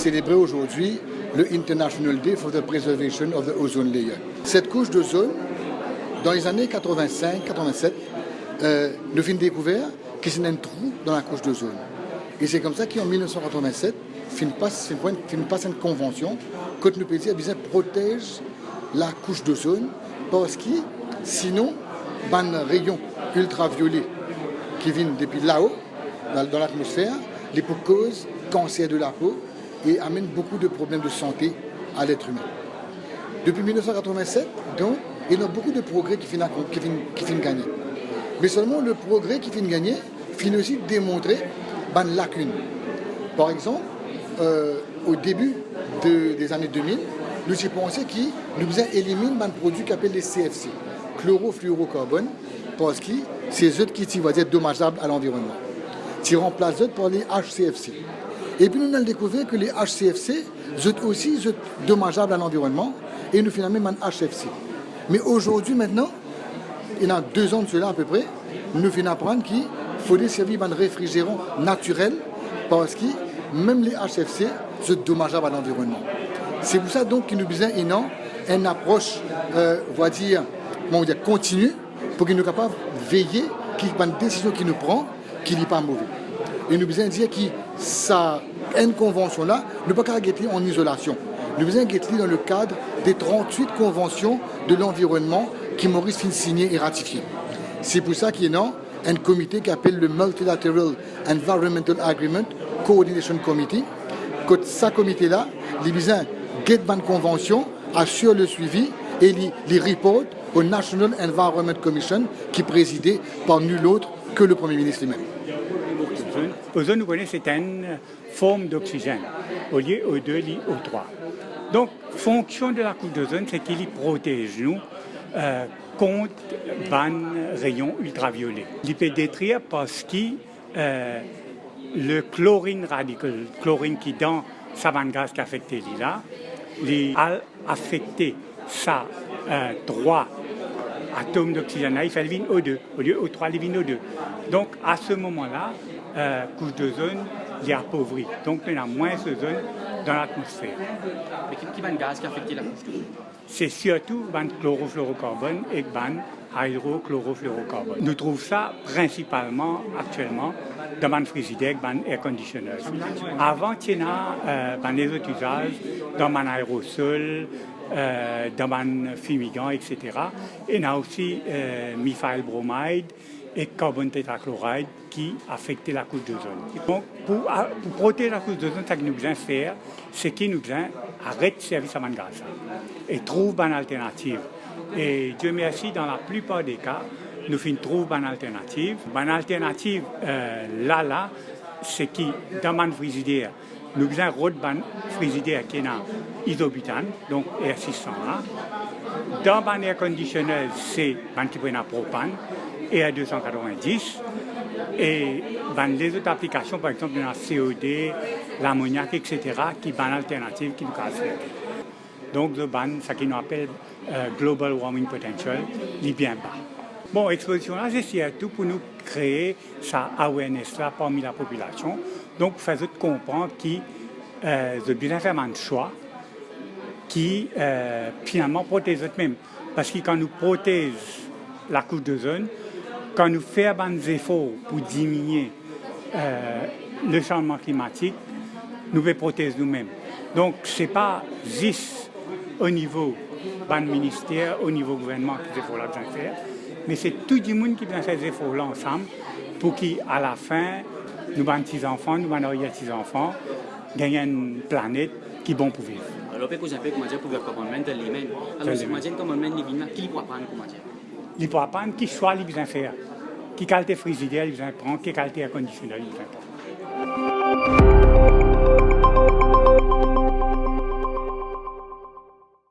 célébrer aujourd'hui le International Day for the Preservation of the Ozone Layer. Cette couche d'ozone, dans les années 85-87, nous avons découvert qu'il y a un trou dans la couche d'ozone. Et c'est comme ça qu'en 1987, fin passe une convention que nous pouvons bien protéger la couche d'ozone parce que sinon, les rayons ultraviolets qui viennent depuis là-haut, dans l'atmosphère, les causent cancer de la peau et amènent beaucoup de problèmes de santé à l'être humain. Depuis 1987, donc, il y a beaucoup de progrès qui finissent gagner. Mais seulement le progrès qui finit gagner finit aussi démontrer une lacune. Par exemple, au début des années 2000, nous avons pensé que nous devons éliminer un produit qu'on appelle les CFC, chlorofluorocarbone, parce que c'est eux qui sont dommageables à l'environnement. Ils remplacent eux par les HCFC. Et puis nous avons découvert que les HCFC sont aussi dommageables à l'environnement et nous finalement un HFC. Mais aujourd'hui, maintenant, il y a 2 ans de cela à peu près, nous finissons apprendre qu'il faut servir d'un réfrigérant naturel parce que même les HFC sont dommageables à l'environnement. C'est pour ça donc qu'il nous besoin une approche, continue pour qu'il nous soit capable de veiller qu'il y ait une décision qu'il nous prend, qu'il n'est pas mauvais. Et nous besoin dire que une convention-là ne peut pas être en isolation. Nous besoin être dans le cadre des 38 conventions de l'environnement qui Maurice fin signé et ratifié. C'est pour ça qu'il y a un comité qui appelle le Multilateral Environmental Agreement Coordination Committee. Que ce comité-là, les besoin get une convention, assure le suivi et les reporte au National Environment Commission qui est présidé par nul autre que le Premier ministre lui-même. L'ozone, nous connaissons, c'est une forme d'oxygène, au lieu O2, O3. Donc, fonction de la couche d'ozone, c'est qu'il protège nous contre les rayons ultraviolets. Il peut détruire parce que le chlorine radical, chlorine qui est dans sa gaz qui affecte là, il a affecté ça 3 atomes d'oxygène. Il fait le O2, au lieu O3, il O2. Donc, à ce moment-là, couche d'ozone, il est appauvri. Donc, il y a moins d'ozone dans l'atmosphère. Mais quel est le gaz qui affecte la couche d'ozone? C'est surtout le chlorofluorocarbone et le hydrochlorofluorocarbone. Nous trouvons ça principalement actuellement dans les frigidaires et les air conditionneurs. Avant, il y a les autres usages, dans les aérosols, dans les fumigants, etc. Et il y a aussi methylbromide et carbone tétrachloride qui affectent la couche d'ozone. Donc, pour protéger la couche d'ozone, ce que nous devons faire, c'est que nous devons arrêter de servir à gaz et trouver une alternative. Et Dieu merci, dans la plupart des cas, nous trouvons une alternative. Une alternative, c'est que dans le frigidaire, nous avons un frigidaire qui est isobutane, donc R600 là. Dans le air conditionneur, c'est un qui est propane et à 290. Et les autres applications, par exemple, dans COD, l'ammoniac, etc., qui sont une alternative qui nous casse. Donc, ce qu'on appelle Global Warming Potential, est bien bas. Bon, l'exposition-là, c'est surtout pour nous créer sa awareness-là parmi la population. Donc, pour faire comprendre qu'ils ont besoin de faire un choix qui, finalement, protège eux-mêmes. Parce que quand nous protégeons la couche d'ozone, quand nous faisons des efforts pour diminuer le changement climatique, nous pouvons protéger nous-mêmes. Donc, ce n'est pas juste au niveau du ministère, au niveau du gouvernement que ces efforts-là besoin de faire, mais c'est tout le monde qui doit faire ces efforts-là ensemble pour qu'à la fin, nous, nos petits-enfants, nous, nos petits-enfants, gagnent une planète qui est bonne pour vivre. Alors, peut-être que vous avez commencé pour le commandement de l'Imen. Alors, si vous commandement de l'Imen, qui peut apprendre comment dire? Il peut apprendre qui choix il besoin faire, qui qualité frigidaire il besoin prendre, quelle qualité air conditionneur il besoin prendre.